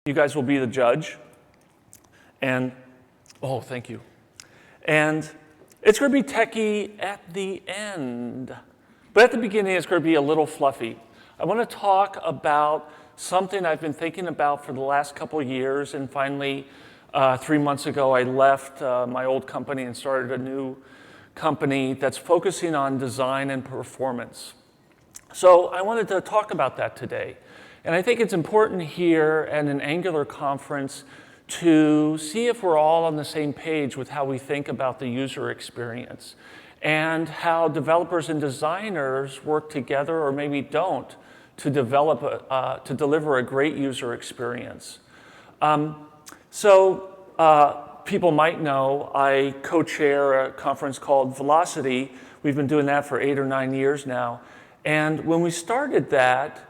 You guys will be the judge. And, oh, thank you. And it's going to be techie at the end. But at the beginning, it's going to be a little fluffy. I want to talk about something I've been thinking about for the last couple of years. And finally, 3 months ago, I left my old company and started a new company that's focusing on design and performance. So I wanted to talk about that today. And I think it's important here at an Angular conference to see if we're all on the same page with how we think about the user experience and how developers and designers work together, or maybe don't, to deliver a great user experience. People might know I co-chair a conference called Velocity. We've been doing that for 8 or 9 years now. And when we started that,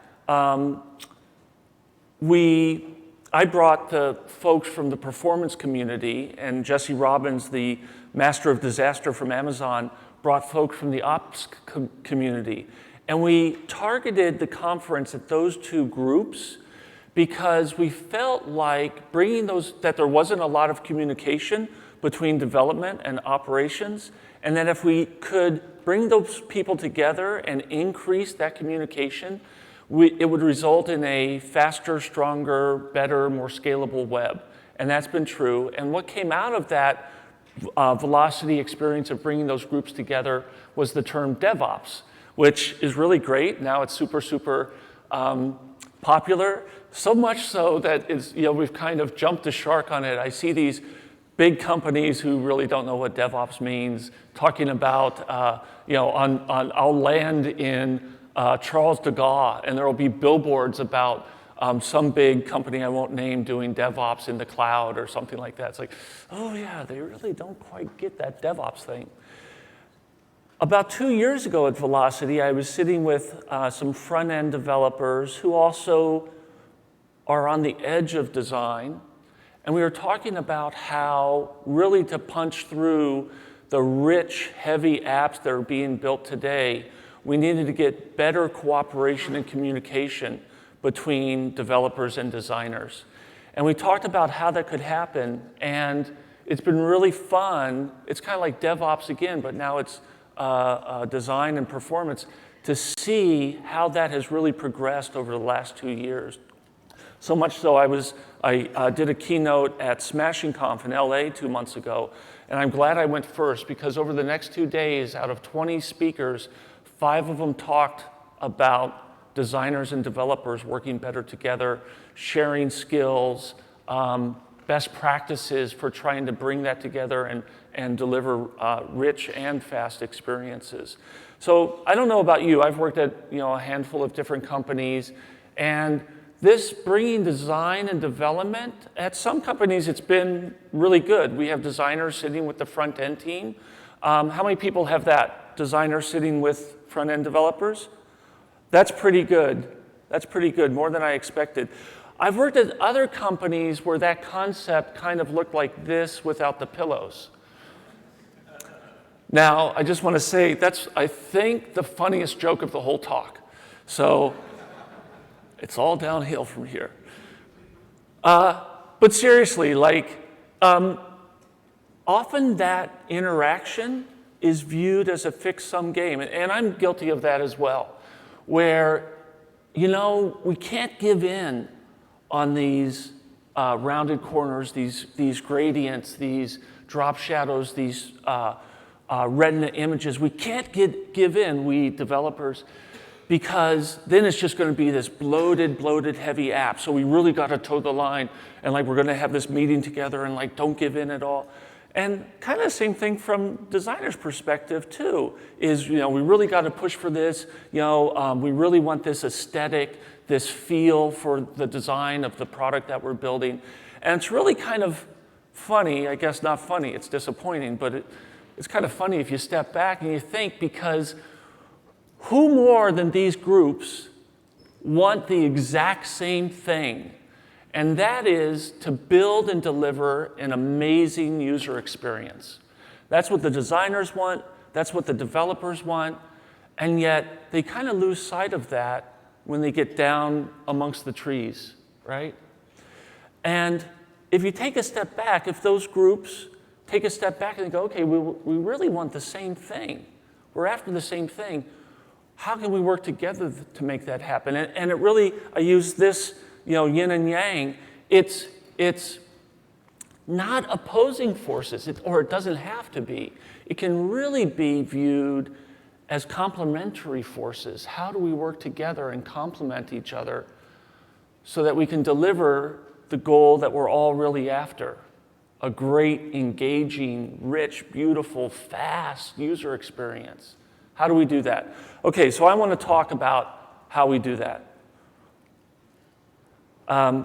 I brought the folks from the performance community, and Jesse Robbins, the master of disaster from Amazon, brought folks from the ops community. And we targeted the conference at those two groups because we felt like that there wasn't a lot of communication between development and operations, and that if we could bring those people together and increase that communication, it would result in a faster, stronger, better, more scalable web. And that's been true. And what came out of that velocity experience of bringing those groups together was the term DevOps, which is really great. Now it's super, super popular. So much so that we've kind of jumped the shark on it. I see these big companies who really don't know what DevOps means talking about, I'll land in Charles de Gaulle, and there will be billboards about some big company I won't name doing DevOps in the cloud or something like that. It's like, oh yeah, they really don't quite get that DevOps thing. About 2 years ago at Velocity, I was sitting with some front-end developers who also are on the edge of design, and we were talking about how really to punch through the rich, heavy apps that are being built today, we needed to get better cooperation and communication between developers and designers. And we talked about how that could happen, and it's been really fun. It's kind of like DevOps again, but now it's design and performance, to see how that has really progressed over the last 2 years. So much so I did a keynote at Smashing Conf in LA 2 months ago, and I'm glad I went first because over the next 2 days, out of 20 speakers, 5 of them talked about designers and developers working better together, sharing skills, best practices for trying to bring that together and deliver rich and fast experiences. So I don't know about you. I've worked at a handful of different companies, and this bringing design and development, at some companies it's been really good. We have designers sitting with the front-end team. How many people have that? Designers sitting with front-end developers? That's pretty good. That's pretty good, more than I expected. I've worked at other companies where that concept kind of looked like this without the pillows. Now, I just want to say that's, I think, the funniest joke of the whole talk. So it's all downhill from here. But seriously, often that interaction is viewed as a fixed-sum game. And I'm guilty of that as well, where, we can't give in on these rounded corners, these gradients, these drop shadows, these retina images. We can't give in, we developers, because then it's just going to be this bloated, heavy app. So we really got to toe the line, and we're going to have this meeting together, and don't give in at all. And kind of the same thing from designers' perspective too, is we really got to push for this. We really want this aesthetic, this feel for the design of the product that we're building. And it's really kind of funny, I guess not funny, it's disappointing, but it's kind of funny if you step back and you think, because who more than these groups want the exact same thing? And that is to build and deliver an amazing user experience. That's what the designers want, that's what the developers want, and yet they kind of lose sight of that when they get down amongst the trees, right? And if you take a step back, if those groups take a step back and go, okay, we really want the same thing. We're after the same thing. How can we work together to make that happen? And it really, I use this, yin and yang. It's not opposing forces, or it doesn't have to be. It can really be viewed as complementary forces. How do we work together and complement each other so that we can deliver the goal that we're all really after? A great, engaging, rich, beautiful, fast user experience. How do we do that? Okay, so I want to talk about how we do that.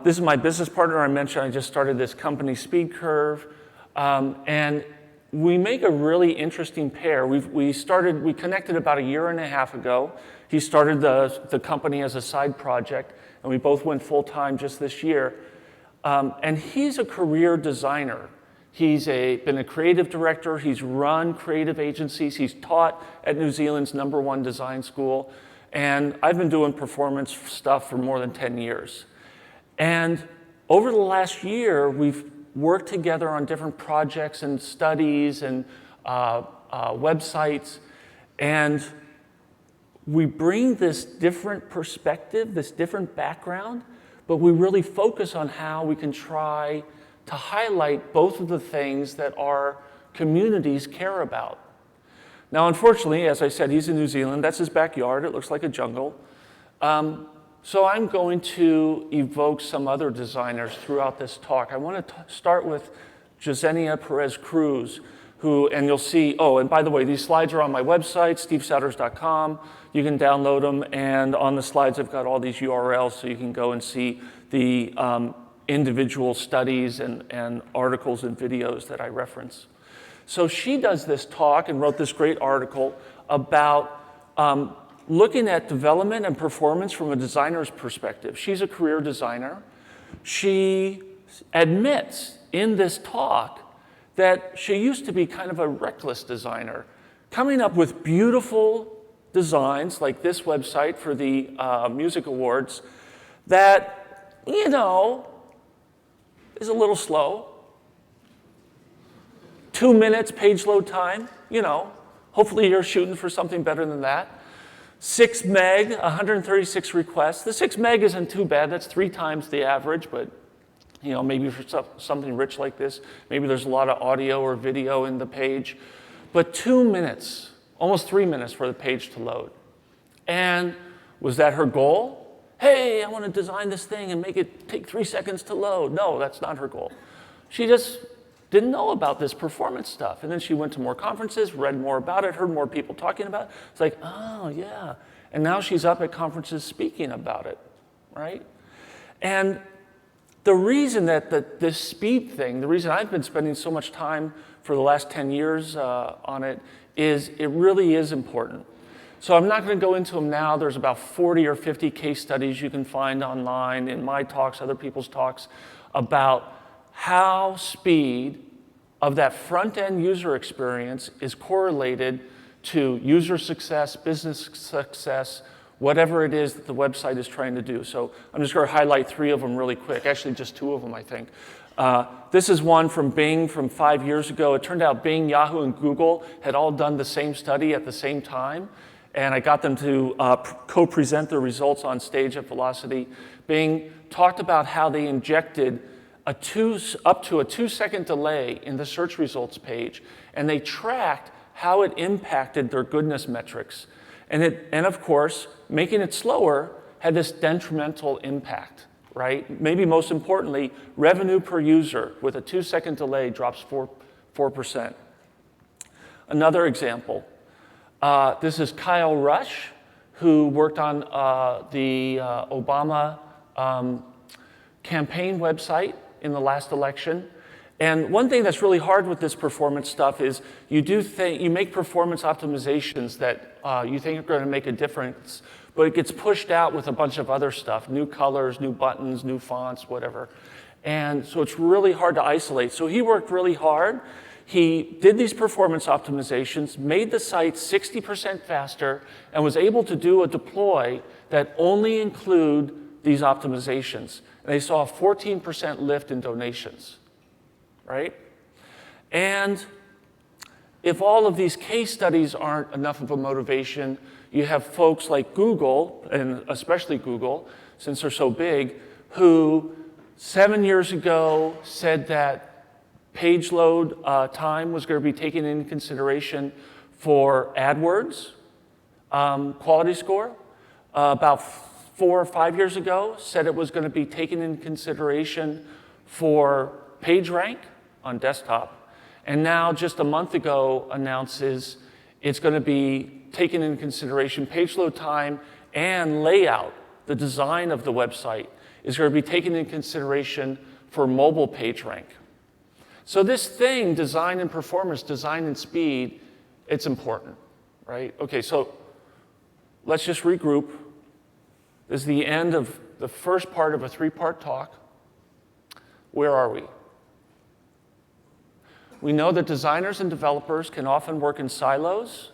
This is my business partner. I mentioned I just started this company, SpeedCurve, and we make a really interesting pair. We connected about 1.5 years ago. He started the company as a side project, and we both went full-time just this year. And he's a career designer. He's been a creative director. He's run creative agencies. He's taught at New Zealand's #1 design school. And I've been doing performance stuff for more than 10 years. And over the last year, we've worked together on different projects and studies and websites. And we bring this different perspective, this different background, but we really focus on how we can try to highlight both of the things that our communities care about. Now, unfortunately, as I said, he's in New Zealand. That's his backyard. It looks like a jungle. So I'm going to evoke some other designers throughout this talk. I want to start with Jesenia Perez Cruz, and you'll see, and by the way, these slides are on my website, stevesouders.com. You can download them, and on the slides I've got all these URLs so you can go and see the individual studies and articles and videos that I reference. So she does this talk and wrote this great article about looking at development and performance from a designer's perspective. She's a career designer. She admits in this talk that she used to be kind of a reckless designer, coming up with beautiful designs like this website for the music awards that, is a little slow. 2 minutes page load time, hopefully you're shooting for something better than that. 6 meg, 136 requests. The 6 meg isn't too bad. That's 3 times the average, but maybe for something rich like this, maybe there's a lot of audio or video in the page. But 2 minutes, almost 3 minutes for the page to load. And was that her goal? Hey, I want to design this thing and make it take 3 seconds to load. No, that's not her goal. She just didn't know about this performance stuff. And then she went to more conferences, read more about it, heard more people talking about it. It's like, oh, yeah. And now she's up at conferences speaking about it, right? And the reason that this speed thing, the reason I've been spending so much time for the last 10 years on it is it really is important. So I'm not going to go into them now. There's about 40 or 50 case studies you can find online in my talks, other people's talks, about how speed of that front-end user experience is correlated to user success, business success, whatever it is that the website is trying to do. So I'm just going to highlight 3 of them really quick, actually just 2 of them, I think. This is one from Bing from 5 years ago. It turned out Bing, Yahoo, and Google had all done the same study at the same time, and I got them to co-present their results on stage at Velocity. Bing talked about how they injected up to a 2-second delay in the search results page, and they tracked how it impacted their goodness metrics. And of course, making it slower had this detrimental impact, right? Maybe most importantly, revenue per user with a 2-second delay drops 4%. Another example, this is Kyle Rush, who worked on the Obama campaign website in the last election. And one thing that's really hard with this performance stuff is you make performance optimizations that you think are going to make a difference, but it gets pushed out with a bunch of other stuff, new colors, new buttons, new fonts, whatever. And so it's really hard to isolate. So he worked really hard. He did these performance optimizations, made the site 60% faster, and was able to do a deploy that only include these optimizations. and they saw a 14% lift in donations, right? And if all of these case studies aren't enough of a motivation, you have folks like Google, and especially Google, since they're so big, who 7 years ago said that page load time was going to be taken into consideration for AdWords quality score. About 4 or 5 years ago, said it was going to be taken into consideration for PageRank on desktop. And now, just a month ago, announces it's going to be taken into consideration, page load time and layout, the design of the website, is going to be taken into consideration for mobile PageRank. So this thing, design and performance, design and speed, it's important, right? Okay, so let's just regroup. This is the end of the first part of a 3-part talk. Where are we? We know that designers and developers can often work in silos,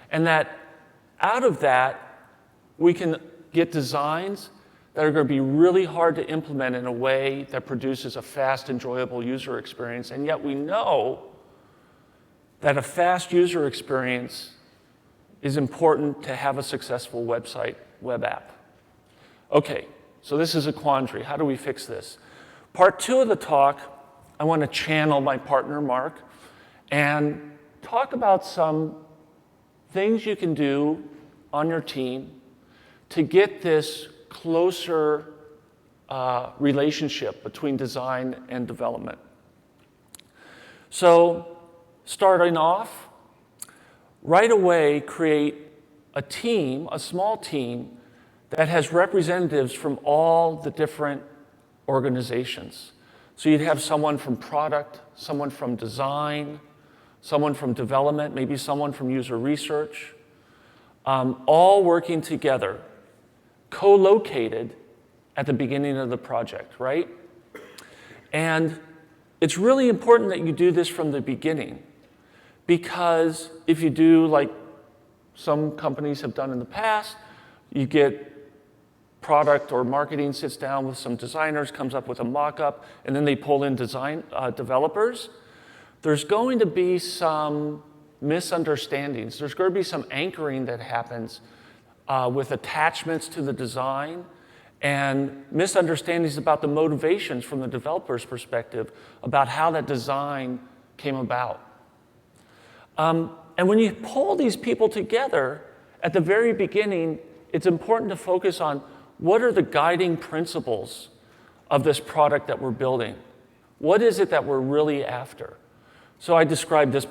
and that out of that, we can get designs that are going to be really hard to implement in a way that produces a fast, enjoyable user experience. And yet we know that a fast user experience is important to have a successful website, web app. Okay, so this is a quandary. How do we fix this? Part 2 of the talk, I want to channel my partner, Mark, and talk about some things you can do on your team to get this closer relationship between design and development. So, starting off, right away create a team, a small team, that has representatives from all the different organizations. So you'd have someone from product, someone from design, someone from development, maybe someone from user research, all working together, co-located at the beginning of the project, right? And it's really important that you do this from the beginning, because if you do like some companies have done in the past, you get product or marketing sits down with some designers, comes up with a mock-up, and then they pull in design developers. There's going to be some misunderstandings. There's going to be some anchoring that happens with attachments to the design and misunderstandings about the motivations from the developer's perspective about how that design came about. And when you pull these people together, at the very beginning, it's important to focus on what are the guiding principles of this product that we're building? What is it that we're really after? So I described this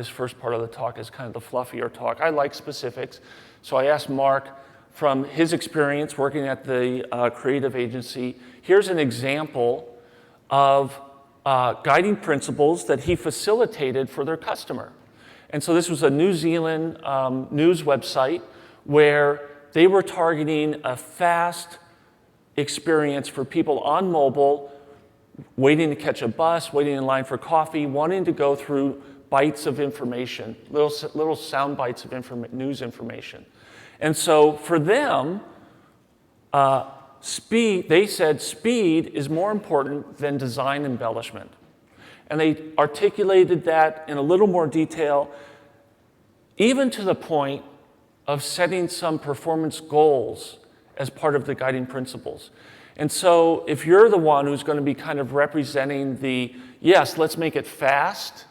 first part of the talk as kind of the fluffier talk. I like specifics, so I asked Mark, from his experience working at the creative agency, here's an example of guiding principles that he facilitated for their customer. And so this was a New Zealand news website where they were targeting a fast experience for people on mobile, waiting to catch a bus, waiting in line for coffee, wanting to go through bites of information, little sound bites of news information. And so for them, they said speed is more important than design embellishment. And they articulated that in a little more detail, even to the point of setting some performance goals as part of the guiding principles. And so if you're the one who's going to be kind of representing the, yes, let's make it fast,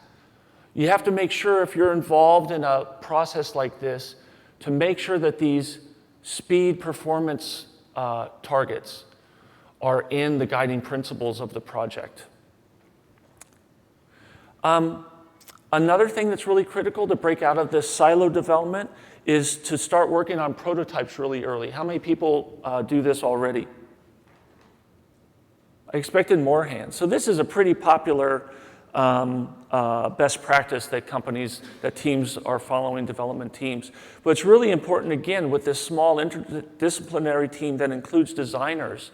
you have to make sure, if you're involved in a process like this, to make sure that these speed performance targets are in the guiding principles of the project. Another thing that's really critical to break out of this silo development is to start working on prototypes really early. How many people do this already? I expected more hands. So this is a pretty popular best practice that teams are following, development teams. But it's really important, again, with this small interdisciplinary team that includes designers,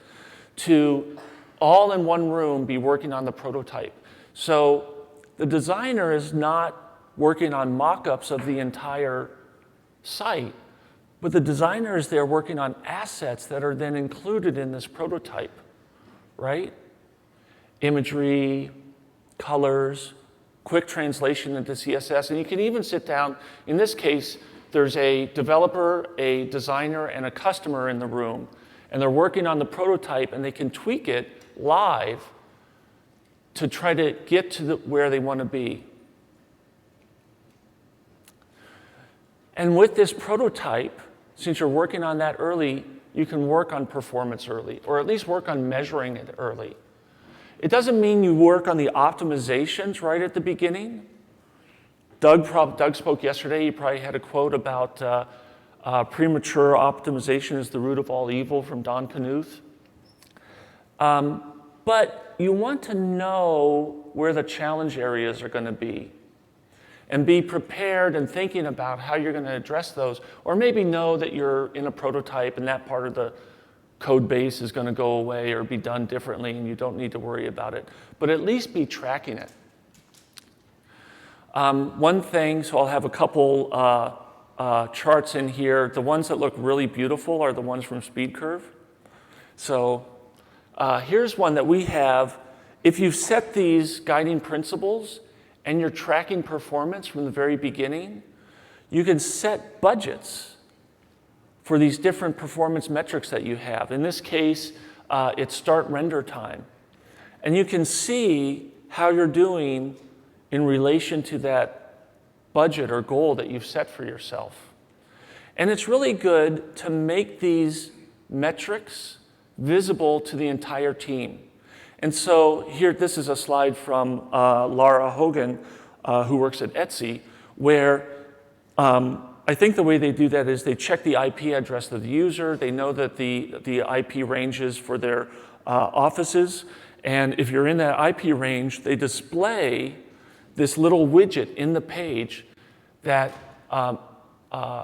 to all in one room be working on the prototype. So the designer is not working on mock-ups of the entire site. But the designer is there working on assets that are then included in this prototype, right? Imagery, colors, quick translation into CSS, and you can even sit down. In this case, there's a developer, a designer, and a customer in the room, and they're working on the prototype, and they can tweak it live to try to get to where they want to be. And with this prototype, since you're working on that early, you can work on performance early, or at least work on measuring it early. It doesn't mean you work on the optimizations right at the beginning. Doug spoke yesterday. He probably had a quote about premature optimization is the root of all evil from Don Knuth. But you want to know where the challenge areas are going to be and be prepared and thinking about how you're going to address those, or maybe know that you're in a prototype and that part of the code base is going to go away or be done differently and you don't need to worry about it, but at least be tracking it. One thing, so I'll have a couple charts in here. The ones that look really beautiful are the ones from SpeedCurve. So here's one that we have. If you set these guiding principles and you're tracking performance from the very beginning, you can set budgets for these different performance metrics that you have. In this case, it's start render time. And you can see how you're doing in relation to that budget or goal that you've set for yourself. And it's really good to make these metrics visible to the entire team. And so here, this is a slide from Laura Hogan, who works at Etsy, where I think the way they do that is they check the IP address of the user. They know that the IP ranges for their offices. And if you're in that IP range, they display this little widget in the page that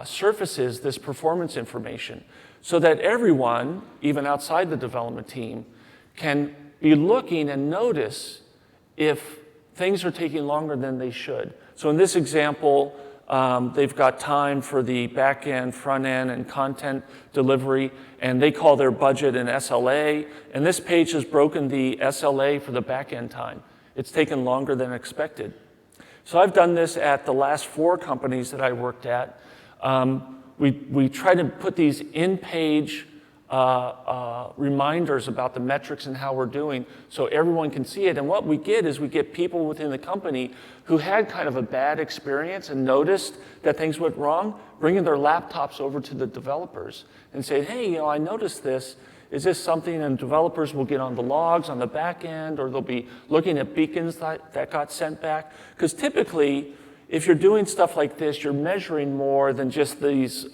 surfaces this performance information so that everyone, even outside the development team, can be looking and notice if things are taking longer than they should. So in this example, they've got time for the back end, front end, and content delivery, and they call their budget an SLA. And this page has broken the SLA for the back end time. It's taken longer than expected. So I've done this at the last 4 companies that I worked at. We try to put these in-page reminders about the metrics and how we're doing so everyone can see it. And what we get is we get people within the company who had kind of a bad experience and noticed that things went wrong, bringing their laptops over to the developers and saying, hey, I noticed this. Is this something? And developers will get on the logs on the back end, or they'll be looking at beacons that got sent back. Because typically, if you're doing stuff like this, you're measuring more than just these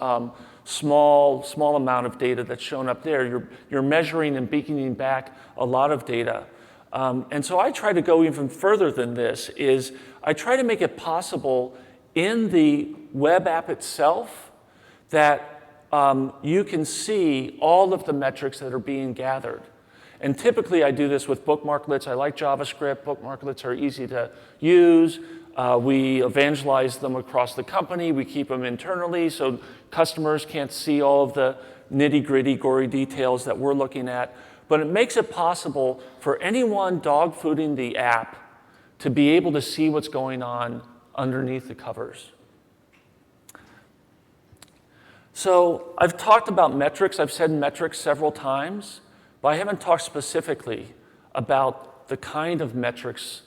small amount of data that's shown up there. You're measuring and beaconing back a lot of data. And so I try to go even further than this, is I try to make it possible in the web app itself that you can see all of the metrics that are being gathered. And typically I do this with bookmarklets. I like JavaScript. Bookmarklets are easy to use. We evangelize them across the company. We keep them internally so customers can't see all of the nitty-gritty, gory details that we're looking at. But it makes it possible for anyone dog-fooding the app to be able to see what's going on underneath the covers. So I've talked about metrics. I've said metrics several times, but I haven't talked specifically about the kind of metrics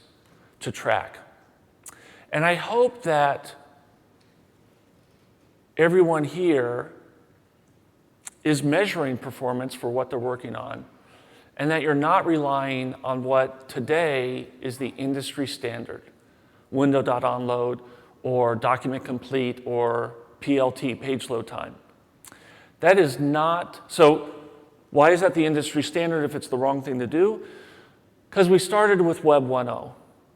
to track. And I hope that everyone here is measuring performance for what they're working on, and that you're not relying on what today is the industry standard, window.onload or document complete or PLT, page load time. That is not, so why is that the industry standard if it's the wrong thing to do? Because we started with Web 1.0.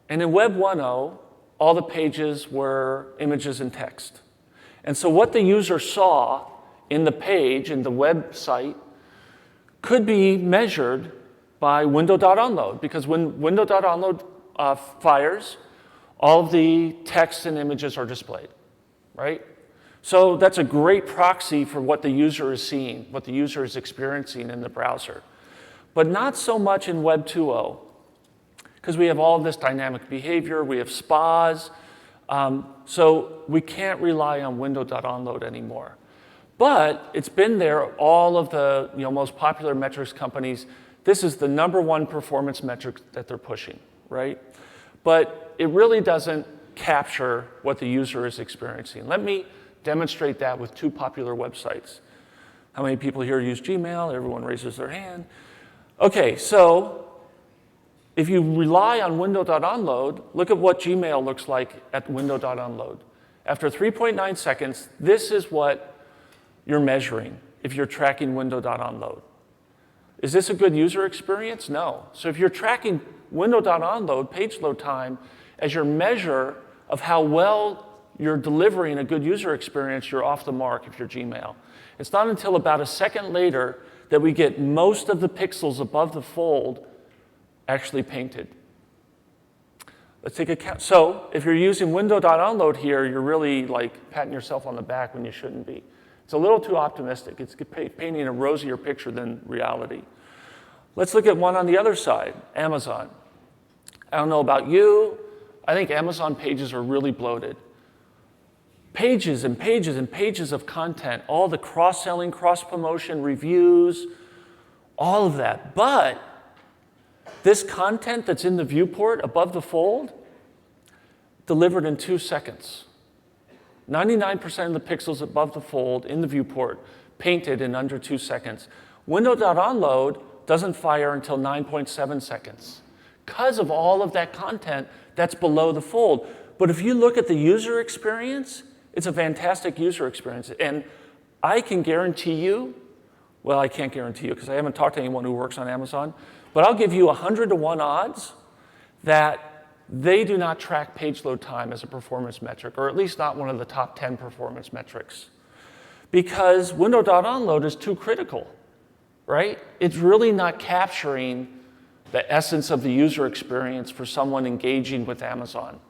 And in Web 1.0, all the pages were images and text. And so what the user saw in the page, in the website, could be measured by window.onload, because when window.onload fires, all of the text and images are displayed, right? So that's a great proxy for what the user is seeing, what the user is experiencing in the browser. But not so much in Web 2.0, because we have all this dynamic behavior, we have spas, so we can't rely on window.onload anymore. But it's been there, all of the most popular metrics companies, this is the #1 performance metric that they're pushing, right? But it really doesn't capture what the user is experiencing. Let me demonstrate that with 2 popular websites. How many people here use Gmail? Everyone raises their hand. Okay, so if you rely on window.onload, look at what Gmail looks like at window.onload. After 3.9 seconds, this is what you're measuring if you're tracking window.onload. Is this a good user experience? No. So if you're tracking window.onload, page load time, as your measure of how well you're delivering a good user experience, you're off the mark if you're Gmail. It's not until about a second later that we get most of the pixels above the fold actually painted. Let's take a count. So if you're using window.onload here, you're really like patting yourself on the back when you shouldn't be. It's a little too optimistic. It's painting a rosier picture than reality. Let's look at one on the other side, Amazon. I don't know about you. I think Amazon pages are really bloated. Pages and pages and pages of content, all the cross-selling, cross-promotion, reviews, all of that. But this content that's in the viewport above the fold, delivered in 2 seconds. 99% of the pixels above the fold in the viewport, painted in under 2 seconds. Window.onload doesn't fire until 9.7 seconds because of all of that content that's below the fold. But if you look at the user experience, it's a fantastic user experience. And I can guarantee you, well, I can't guarantee you because I haven't talked to anyone who works on Amazon, but I'll give you 100-to-1 odds that they do not track page load time as a performance metric, or at least not one of the top 10 performance metrics. Because window.onload is too critical, right? It's really not capturing the essence of the user experience for someone engaging with Amazon,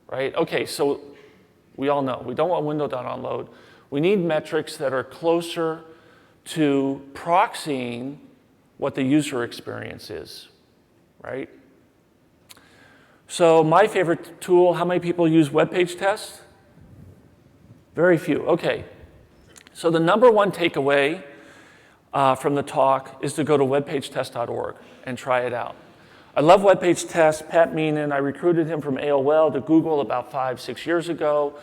right? Okay, so we all know we don't want window.onload. We need metrics that are closer to proxying what the user experience is, right? So my favorite tool, how many people use WebpageTest? Very few, okay. So the #1 takeaway from the talk is to go to webpagetest.org and try it out. I love WebpageTest. Pat Meenan, I recruited him from AOL to Google about 5-6 years ago.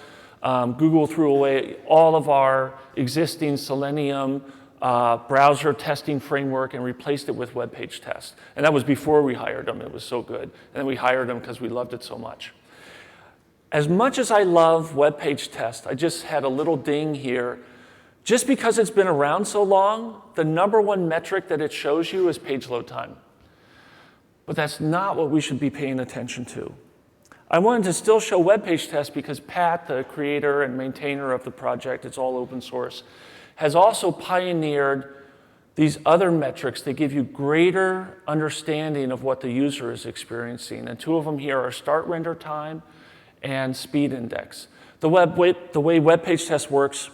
Google threw away all of our existing Selenium browser testing framework and replaced it with WebpageTest. And that was before we hired him. It was so good. And then we hired him because we loved it so much. As much as I love WebpageTest, I just had a little ding here. Just because it's been around so long, the #1 metric that it shows you is page load time. But that's not what we should be paying attention to. I wanted to still show WebpageTest because Pat, the creator and maintainer of the project, it's all open source, has also pioneered these other metrics that give you greater understanding of what the user is experiencing. And 2 of them here are start render time and speed index. The way WebpageTest works,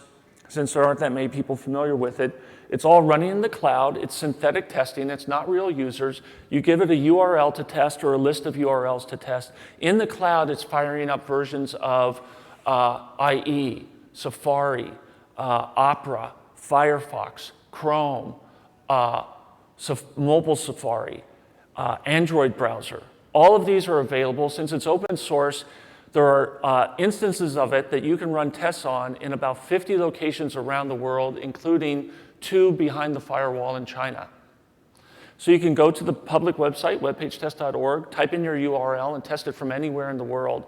since there aren't that many people familiar with it, it's all running in the cloud. It's synthetic testing. It's not real users. You give it a URL to test or a list of URLs to test. In the cloud, it's firing up versions of IE, Safari, Opera, Firefox, Chrome, mobile Safari, Android browser. All of these are available. Since it's open source, there are instances of it that you can run tests on in about 50 locations around the world, including 2 behind the firewall in China. So you can go to the public website, webpagetest.org, type in your URL, and test it from anywhere in the world.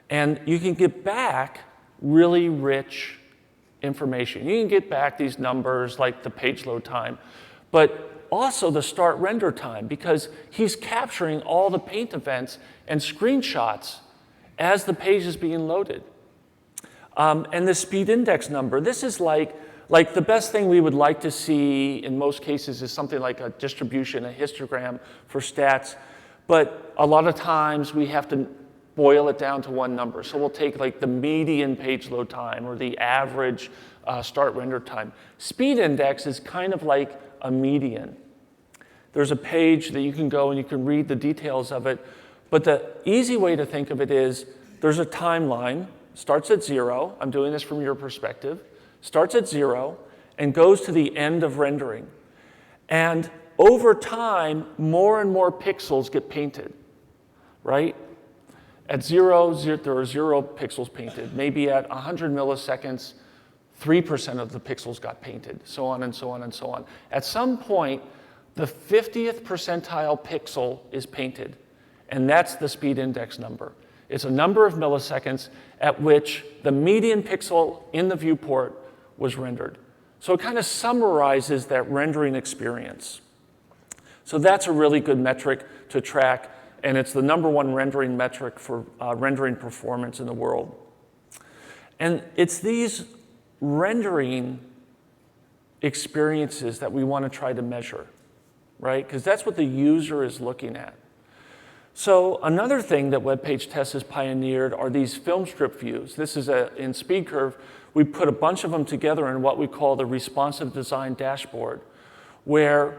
And you can get back really rich information. You can get back these numbers like the page load time, but also the start render time, because he's capturing all the paint events and screenshots as the page is being loaded. And the speed index number, this is like the best thing we would like to see in most cases is something like a distribution, a histogram for stats. But a lot of times we have to boil it down to one number. So we'll take like the median page load time or the average start render time. Speed index is kind of like a median. There's a page that you can go and you can read the details of it, but the easy way to think of it is there's a timeline, starts at 0, I'm doing this from your perspective, starts at 0 and goes to the end of rendering. And over time, more and more pixels get painted, right? At 0, there are 0 pixels painted. Maybe at 100 milliseconds, 3% of the pixels got painted, so on and so on and so on. At some point, the 50th percentile pixel is painted, and that's the speed index number. It's a number of milliseconds at which the median pixel in the viewport was rendered. So it kind of summarizes that rendering experience. So that's a really good metric to track, and it's the #1 rendering metric for rendering performance in the world. And it's these rendering experiences that we want to try to measure, right? Because that's what the user is looking at. So another thing that WebpageTest has pioneered are these film strip views. This is in SpeedCurve, we put a bunch of them together in what we call the responsive design dashboard, where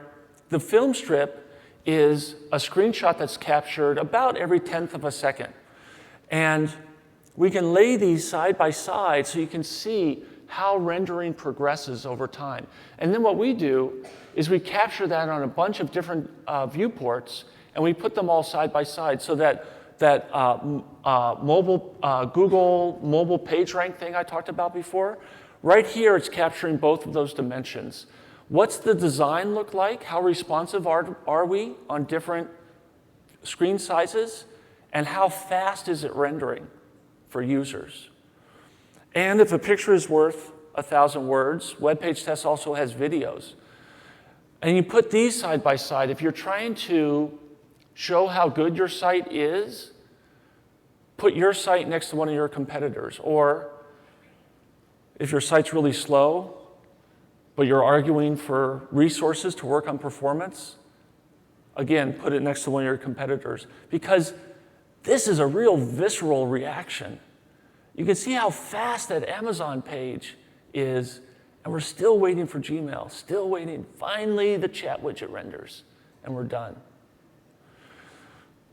the film strip is a screenshot that's captured about every 1/10 of a second. And we can lay these side by side so you can see how rendering progresses over time. And then what we do is we capture that on a bunch of different viewports, and we put them all side by side so that Google mobile PageRank thing I talked about before, right here it's capturing both of those dimensions. What's the design look like? How responsive are we on different screen sizes? And how fast is it rendering for users? And if a picture is worth 1,000 words, WebpageTest also has videos. And you put these side by side. If you're trying to show how good your site is, put your site next to one of your competitors. Or if your site's really slow, but you're arguing for resources to work on performance, again, put it next to one of your competitors. Because this is a real visceral reaction. You can see how fast that Amazon page is, and we're still waiting for Gmail, still waiting. Finally, the chat widget renders, and we're done.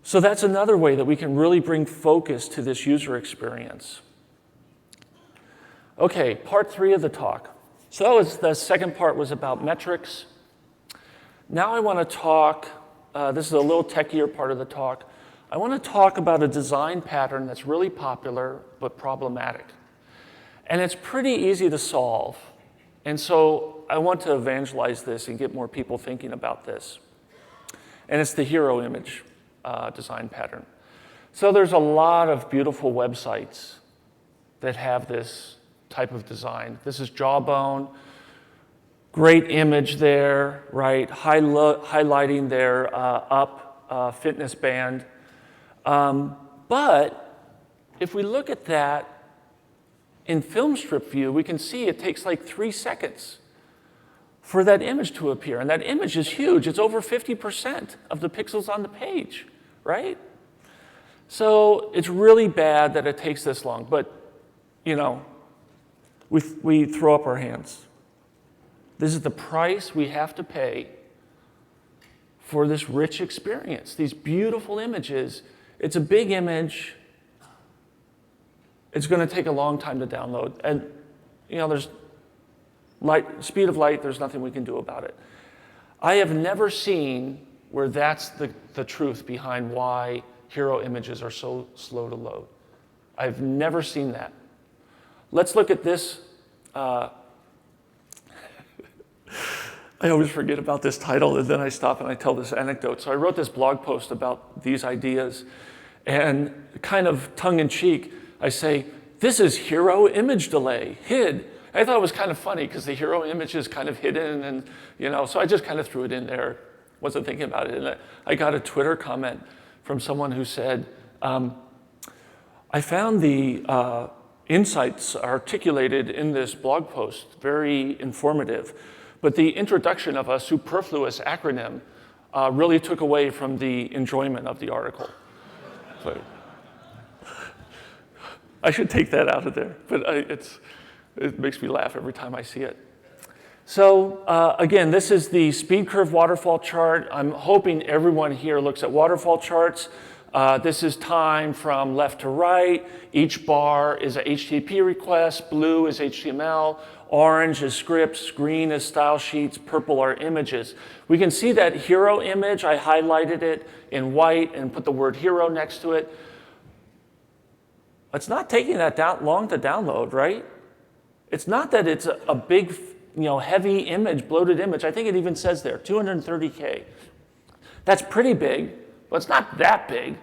So that's another way that we can really bring focus to this user experience. Okay, part 3 of the talk. So that was the second part was about metrics. Now I want to talk, this is a little techier part of the talk. I want to talk about a design pattern that's really popular but problematic. And it's pretty easy to solve. And so I want to evangelize this and get more people thinking about this. And it's the hero image design pattern. So there's a lot of beautiful websites that have this type of design. This is Jawbone. Great image there, right? Highlighting their up fitness band. But if we look at that in film strip view, we can see it takes like 3 seconds for that image to appear. And that image is huge. It's over 50% of the pixels on the page, right? So it's really bad that it takes this long. But, you know, we throw up our hands. This is the price we have to pay for this rich experience, these beautiful images. It's a big image. It's going to take a long time to download. And, you know, there's speed of light, there's nothing we can do about it. I have never seen where that's the truth behind why hero images are so slow to load. I've never seen that. Let's look at this. I always forget about this title, and then I stop and I tell this anecdote. So I wrote this blog post about these ideas, and kind of tongue-in-cheek, I say, this is hero image delay, hid. I thought it was kind of funny because the hero image is kind of hidden, and you know, so I just kind of threw it in there, wasn't thinking about it. And I got a Twitter comment from someone who said, I found the insights articulated in this blog post very informative, but the introduction of a superfluous acronym really took away from the enjoyment of the article. So, I should take that out of there, but it makes me laugh every time I see it. So again, this is the SpeedCurve waterfall chart. I'm hoping everyone here looks at waterfall charts. This is time from left to right. Each bar is a HTTP request. Blue is HTML. Orange is scripts. Green is style sheets. Purple are images. We can see that hero image. I highlighted it in white and put the word hero next to it. It's not taking that long to download, right? It's not that it's a big, heavy image, bloated image. I think it even says there, 230K. That's pretty big, but it's not that big.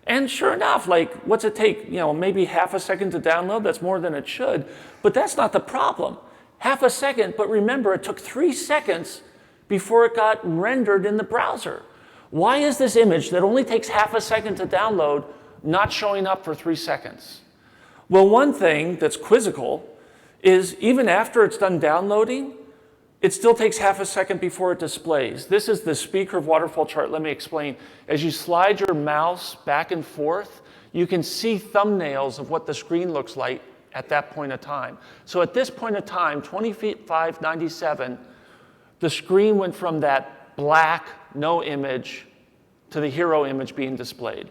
And sure enough, what's it take? Maybe half a second to download. That's more than it should, but that's not the problem. Half a second, but remember, it took 3 seconds before it got rendered in the browser. Why is this image that only takes half a second to download not showing up for 3 seconds? Well, one thing that's quizzical is even after it's done downloading, it still takes half a second before it displays. This is the SpeedCurve waterfall chart. Let me explain. As you slide your mouse back and forth, you can see thumbnails of what the screen looks like at that point of time. So at this point of time, 2597, the screen went from that black, no image, to the hero image being displayed.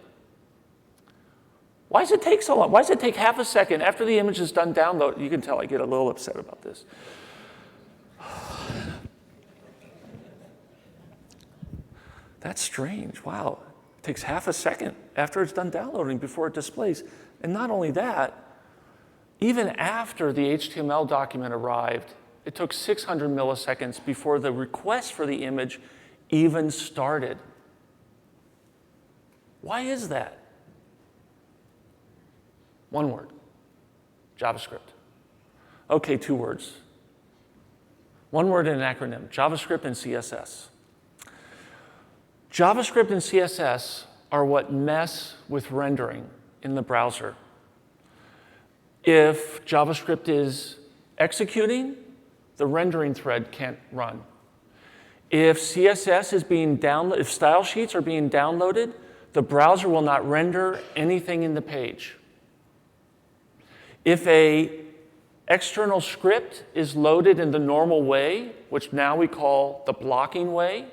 Why does it take so long? Why does it take half a second after the image is done download? You can tell I get a little upset about this. That's strange. Wow. It takes half a second after it's done downloading before it displays. And not only that, even after the HTML document arrived, it took 600 milliseconds before the request for the image even started. Why is that? One word, JavaScript. Okay, 2 words. One word in an acronym, JavaScript and CSS. JavaScript and CSS are what mess with rendering in the browser. If JavaScript is executing, the rendering thread can't run. If CSS is being downloaded, if style sheets are being downloaded, the browser will not render anything in the page. If an external script is loaded in the normal way, which now we call the blocking way,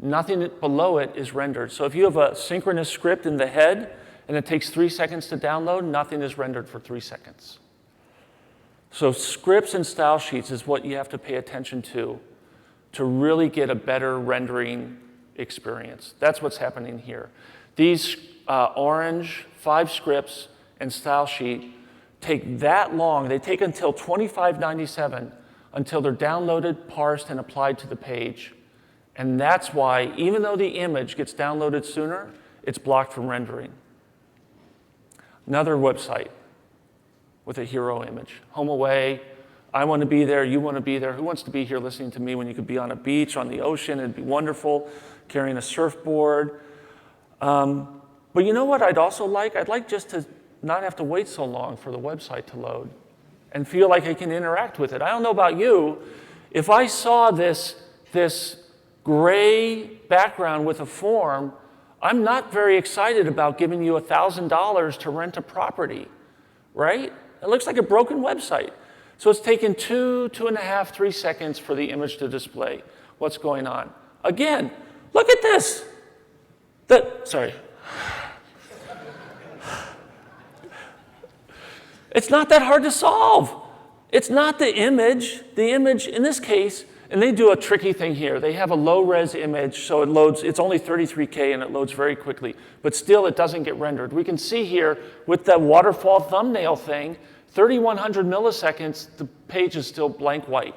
nothing below it is rendered. So if you have a synchronous script in the head and it takes 3 seconds to download, nothing is rendered for 3 seconds. So scripts and style sheets is what you have to pay attention to really get a better rendering experience. That's what's happening here. These orange 5 scripts and style sheet take that long. They take until 2597 until they're downloaded, parsed, and applied to the page. And that's why, even though the image gets downloaded sooner, it's blocked from rendering. Another website with a hero image. Home away, I want to be there, you want to be there. Who wants to be here listening to me when you could be on a beach, on the ocean? It'd be wonderful, carrying a surfboard. But you know what I'd also like? I'd like just to not have to wait so long for the website to load and feel like I can interact with it. I don't know about you. If I saw this gray background with a form, I'm not very excited about giving you $1,000 to rent a property, right? It looks like a broken website. So it's taken 2.5, 3 seconds for the image to display. What's going on? Again, look at this. Sorry. It's not that hard to solve. It's not the image. The image, in this case, and they do a tricky thing here. They have a low-res image, so it loads. It's only 33K, and it loads very quickly. But still, it doesn't get rendered. We can see here with the waterfall thumbnail thing, 3,100 milliseconds, the page is still blank white.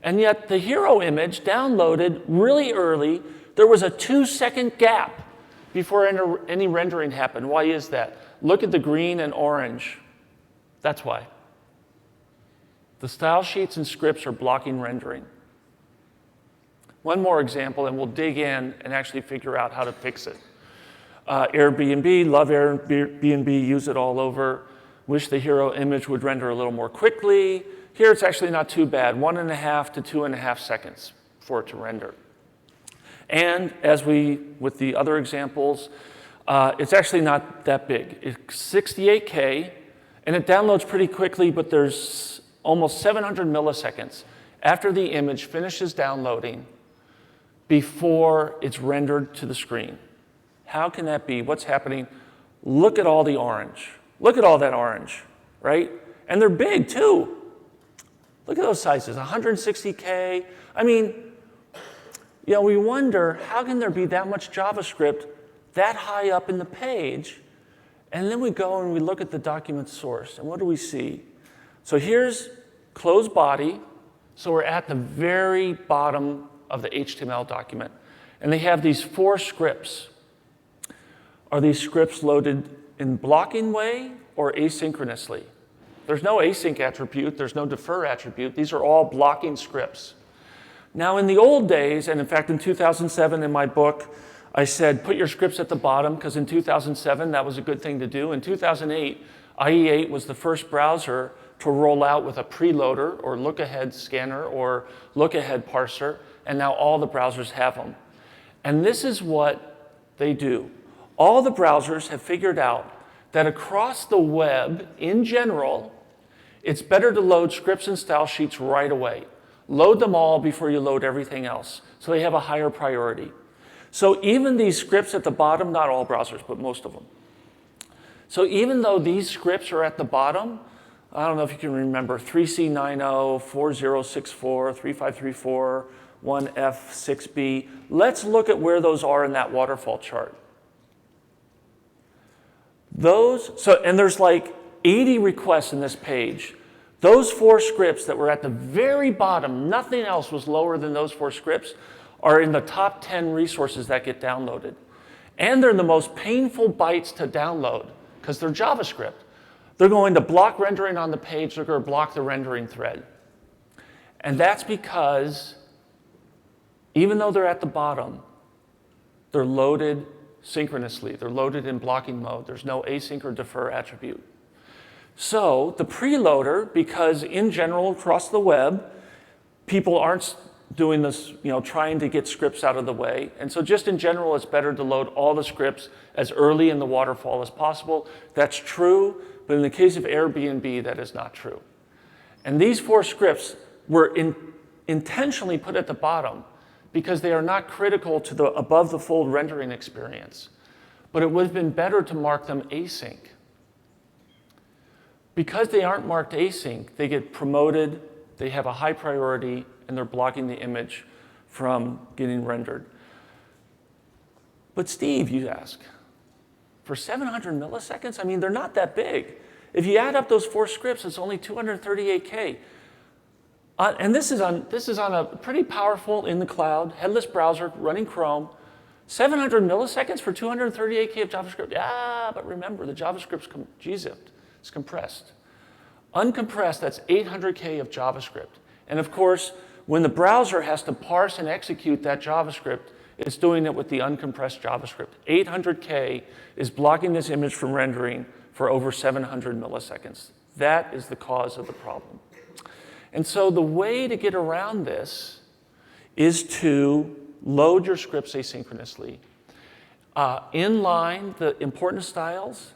And yet, the hero image downloaded really early. There was a 2-second gap before any rendering happened. Why is that? Look at the green and orange. That's why. The style sheets and scripts are blocking rendering. One more example, and we'll dig in and actually figure out how to fix it. Airbnb, love Airbnb, use it all over. Wish the hero image would render a little more quickly. Here it's actually not too bad, 1.5 to 2.5 seconds for it to render. And as with the other examples, It's actually not that big. It's 68K, and it downloads pretty quickly, but there's almost 700 milliseconds after the image finishes downloading before it's rendered to the screen. How can that be? What's happening? Look at all the orange. Look at all that orange, right? And they're big, too. Look at those sizes, 160K. I mean, you know, we wonder, how can there be that much JavaScript that high up in the page? And then we go and we look at the document source, and what do we see? So here's closed body. So we're at the very bottom of the HTML document. And they have these 4 scripts. Are these scripts loaded in blocking way or asynchronously? There's no async attribute. There's no defer attribute. These are all blocking scripts. Now, in the old days, and in fact, in 2007 in my book, I said, put your scripts at the bottom, because in 2007, that was a good thing to do. In 2008, IE8 was the first browser to roll out with a preloader or look-ahead scanner or look-ahead parser, and now all the browsers have them. And this is what they do. All the browsers have figured out that across the web, in general, it's better to load scripts and style sheets right away. Load them all before you load everything else, so they have a higher priority. So even these scripts at the bottom, not all browsers, but most of them. So even though these scripts are at the bottom, I don't know if you can remember, 3C90, 4064, 3534, 1F6B. Let's look at where those are in that waterfall chart. And there's like 80 requests in this page. Those 4 scripts that were at the very bottom, nothing else was lower than those 4 scripts, are in the top 10 resources that get downloaded. And they're the most painful bytes to download because they're JavaScript. They're going to block rendering on the page. They're going to block the rendering thread. And that's because even though they're at the bottom, they're loaded synchronously. They're loaded in blocking mode. There's no async or defer attribute. So the preloader, because in general across the web, people aren't doing this, trying to get scripts out of the way. And so just in general, it's better to load all the scripts as early in the waterfall as possible. That's true, but in the case of Airbnb, that is not true. And these 4 scripts were intentionally put at the bottom because they are not critical to the above the fold rendering experience. But it would have been better to mark them async. Because they aren't marked async, they get promoted, they have a high priority, and they're blocking the image from getting rendered. But Steve, you ask, for 700 milliseconds? I mean, they're not that big. If you add up those 4 scripts, it's only 238K. And this is on a pretty powerful, in the cloud, headless browser running Chrome. 700 milliseconds for 238K of JavaScript? Yeah, but remember, the JavaScript's gzipped. It's compressed. Uncompressed, that's 800K of JavaScript. And of course, when the browser has to parse and execute that JavaScript, it's doing it with the uncompressed JavaScript. 800K is blocking this image from rendering for over 700 milliseconds. That is the cause of the problem. And so the way to get around this is to load your scripts asynchronously. Inline the important styles,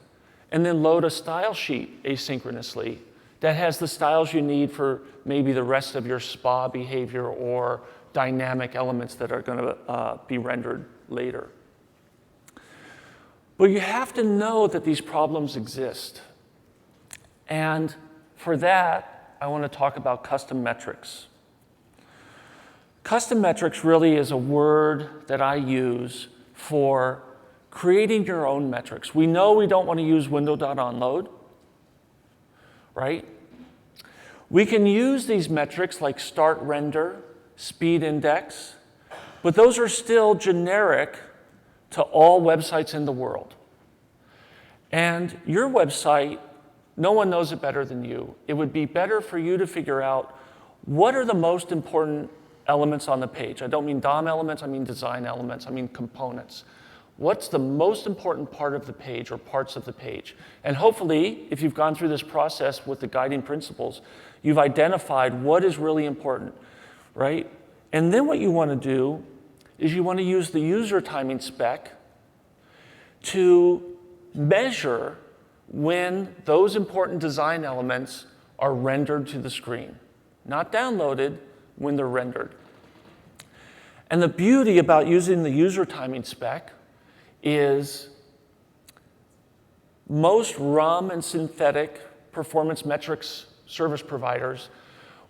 and then load a style sheet asynchronously that has the styles you need for maybe the rest of your spa behavior or dynamic elements that are going to be rendered later. But you have to know that these problems exist. And for that, I want to talk about custom metrics. Custom metrics really is a word that I use for creating your own metrics. We know we don't want to use window.onload, right? We can use these metrics like start render, speed index, but those are still generic to all websites in the world. And your website, no one knows it better than you. It would be better for you to figure out what are the most important elements on the page. I don't mean DOM elements, I mean design elements, I mean components. What's the most important part of the page or parts of the page? And hopefully, if you've gone through this process with the guiding principles, you've identified what is really important, right? And then what you want to do is you want to use the user timing spec to measure when those important design elements are rendered to the screen. Not downloaded, when they're rendered. And the beauty about using the user timing spec is most RUM and synthetic performance metrics service providers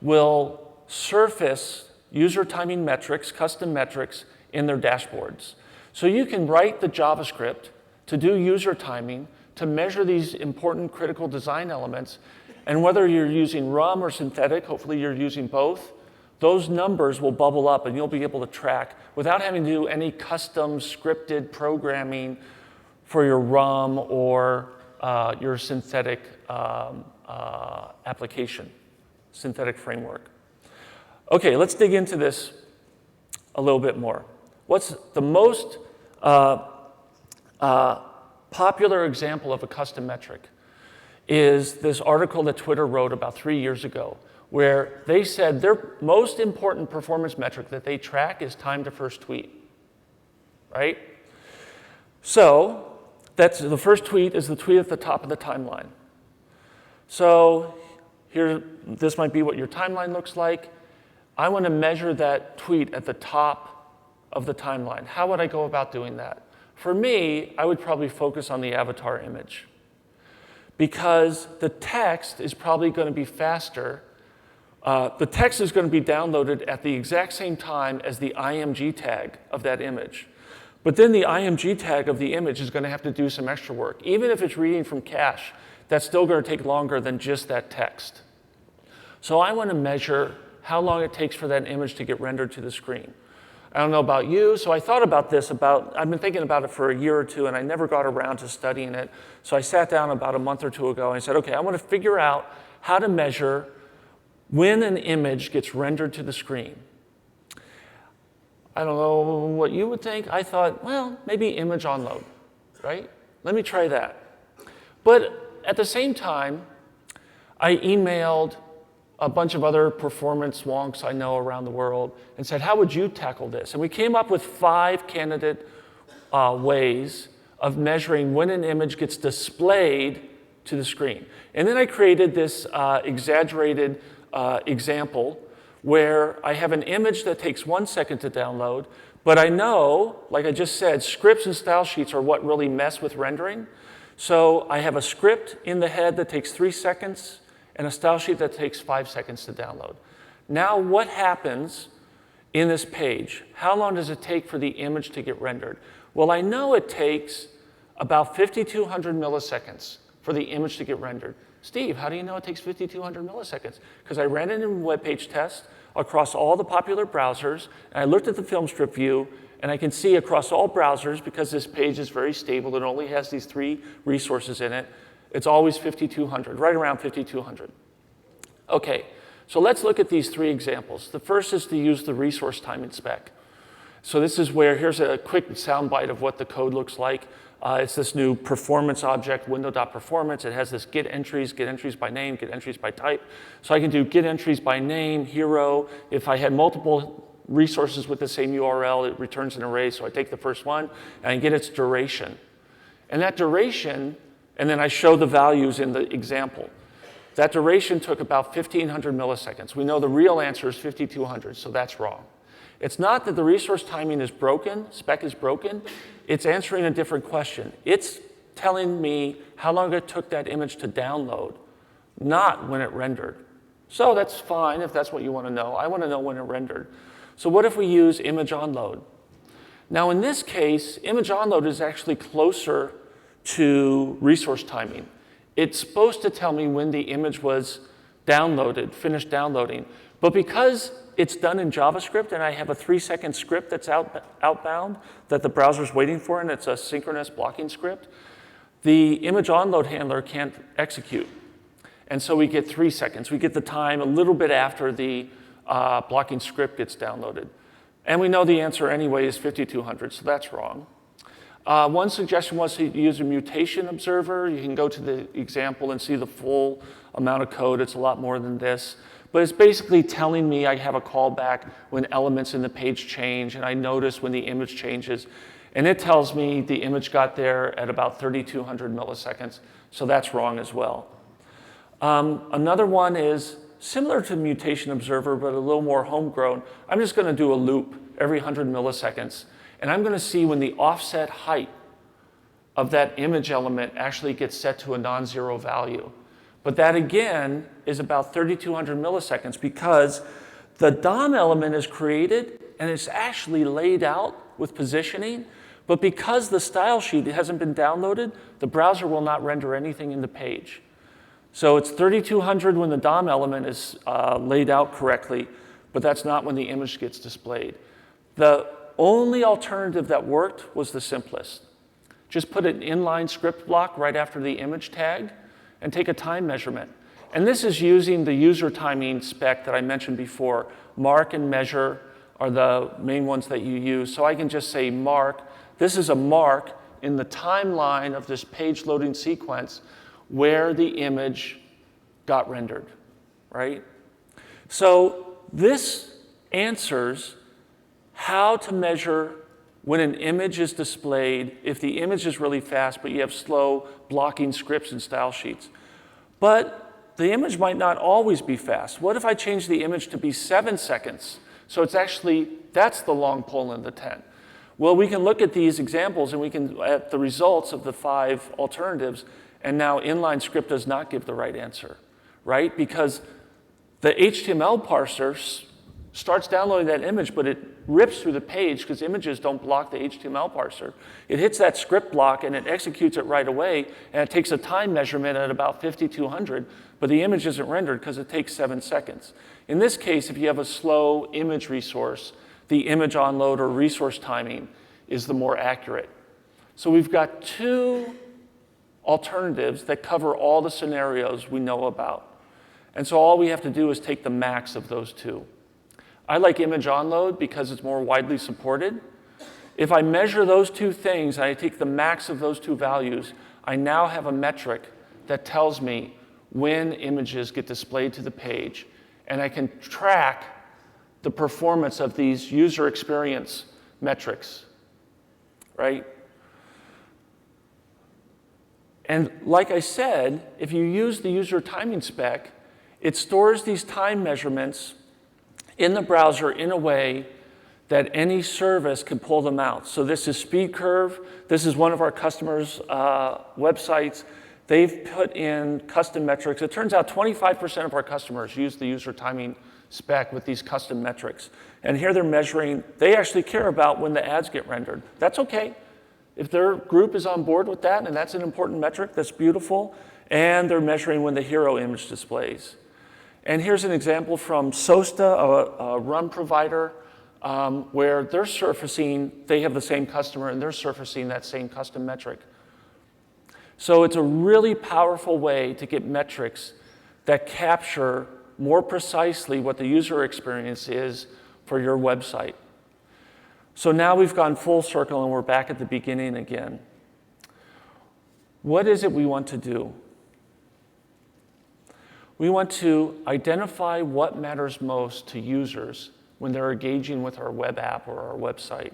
will surface user timing metrics, custom metrics, in their dashboards. So you can write the JavaScript to do user timing, to measure these important critical design elements, and whether you're using RUM or synthetic, hopefully you're using both, those numbers will bubble up and you'll be able to track without having to do any custom scripted programming for your RUM or your synthetic application, synthetic framework. Okay, let's dig into this a little bit more. What's the most popular example of a custom metric is this article that Twitter wrote about 3 years ago, where they said their most important performance metric that they track is time to first tweet, right? So that's the first tweet is the tweet at the top of the timeline. So here, this might be what your timeline looks like. I want to measure that tweet at the top of the timeline. How would I go about doing that? For me, I would probably focus on the avatar image, because the text is probably going to be faster. The text is going to be downloaded at the exact same time as the IMG tag of that image. But then the IMG tag of the image is going to have to do some extra work. Even if it's reading from cache, that's still going to take longer than just that text. So I want to measure how long it takes for that image to get rendered to the screen. I don't know about you, so I thought about this I've been thinking about it for a year or two, and I never got around to studying it. So I sat down about a month or two ago and I said, okay, I want to figure out how to measure when an image gets rendered to the screen. I don't know what you would think. I thought, well, maybe image on load, right? Let me try that. But at the same time, I emailed a bunch of other performance wonks I know around the world and said, how would you tackle this? And we came up with 5 candidate ways of measuring when an image gets displayed to the screen. And then I created this exaggerated example where I have an image that takes 1 second to download, but I know, like I just said, scripts and style sheets are what really mess with rendering. So I have a script in the head that takes 3 seconds and a style sheet that takes 5 seconds to download. Now what happens in this page? How long does it take for the image to get rendered? Well, I know it takes about 5,200 milliseconds for the image to get rendered. Steve, how do you know it takes 5,200 milliseconds? Because I ran it in WebpageTest across all the popular browsers, and I looked at the filmstrip view, and I can see across all browsers, because this page is very stable, it only has these 3 resources in it, it's always 5,200, right around 5,200. Okay, so let's look at these 3 examples. The first is to use the resource timing spec. So this is where, here's a quick soundbite of what the code looks like. It's this new performance object, window.performance. It has this get entries by name, get entries by type. So I can do get entries by name, hero. If I had multiple resources with the same URL, it returns an array. So I take the first one and I get its duration. And that duration, and then I show the values in the example. That duration took about 1,500 milliseconds. We know the real answer is 5,200, so that's wrong. It's not that the resource timing is broken, spec is broken. It's answering a different question. It's telling me how long it took that image to download, not when it rendered. So that's fine if that's what you want to know. I want to know when it rendered. So what if we use image on load? Now in this case, image on load is actually closer to resource timing. It's supposed to tell me when the image was downloaded, finished downloading. But because it's done in JavaScript and I have a 3-second script that's outbound that the browser's waiting for, and it's a synchronous blocking script, the image onload handler can't execute. And so we get 3 seconds. We get the time a little bit after the blocking script gets downloaded. And we know the answer anyway is 5,200, so that's wrong. One suggestion was to use a mutation observer. You can go to the example and see the full amount of code. It's a lot more than this. But it's basically telling me I have a callback when elements in the page change, and I notice when the image changes. And it tells me the image got there at about 3,200 milliseconds, so that's wrong as well. Another one is similar to Mutation Observer, but a little more homegrown. I'm just going to do a loop every 100 milliseconds, and I'm going to see when the offset height of that image element actually gets set to a non-zero value. But that, again, is about 3,200 milliseconds because the DOM element is created, and it's actually laid out with positioning. But because the style sheet hasn't been downloaded, the browser will not render anything in the page. So it's 3,200 when the DOM element is laid out correctly, but that's not when the image gets displayed. The only alternative that worked was the simplest. Just put an inline script block right after the image tag and take a time measurement. And this is using the user timing spec that I mentioned before. Mark and measure are the main ones that you use. So I can just say mark. This is a mark in the timeline of this page loading sequence where the image got rendered, right? So this answers how to measure when an image is displayed, if the image is really fast, but you have slow blocking scripts and style sheets. But the image might not always be fast. What if I change the image to be 7 seconds? So it's actually, that's the long pole in the tent. Well, we can look at these examples and we can, at the results of the 5 alternatives, and now inline script does not give the right answer, right? Because the HTML parser starts downloading that image, but it rips through the page because images don't block the HTML parser. It hits that script block and it executes it right away, and it takes a time measurement at about 5,200, but the image isn't rendered because it takes 7 seconds. In this case, if you have a slow image resource, the image onload or resource timing is the more accurate. So we've got 2 alternatives that cover all the scenarios we know about. And so all we have to do is take the max of those 2. I like image onload because it's more widely supported. If I measure those 2 things and I take the max of those 2 values, I now have a metric that tells me when images get displayed to the page. And I can track the performance of these user experience metrics, right? And like I said, if you use the user timing spec, it stores these time measurements in the browser in a way that any service can pull them out. So this is SpeedCurve. This is one of our customers' websites. They've put in custom metrics. It turns out 25% of our customers use the user timing spec with these custom metrics. And here they're measuring, they actually care about when the ads get rendered. That's okay. If their group is on board with that, and that's an important metric, that's beautiful. And they're measuring when the hero image displays. And here's an example from Sosta, a run provider, where they're surfacing, they have the same customer, and they're surfacing that same custom metric. So it's a really powerful way to get metrics that capture more precisely what the user experience is for your website. So now we've gone full circle and we're back at the beginning again. What is it we want to do? We want to identify what matters most to users when they're engaging with our web app or our website.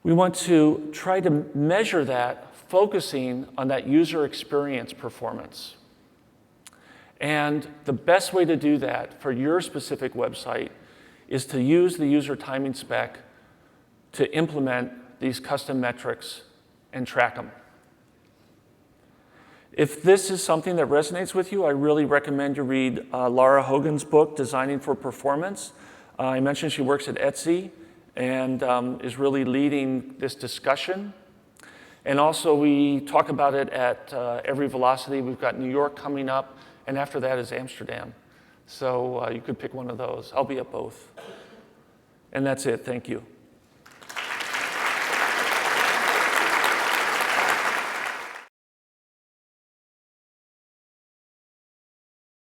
We want to try to measure that, focusing on that user experience performance. And the best way to do that for your specific website is to use the user timing spec to implement these custom metrics and track them. If this is something that resonates with you, I really recommend you read Laura Hogan's book, Designing for Performance. I mentioned she works at Etsy and is really leading this discussion. And also we talk about it at Every Velocity. We've got New York coming up, and after that is Amsterdam. So you could pick one of those. I'll be at both. And that's it. Thank you.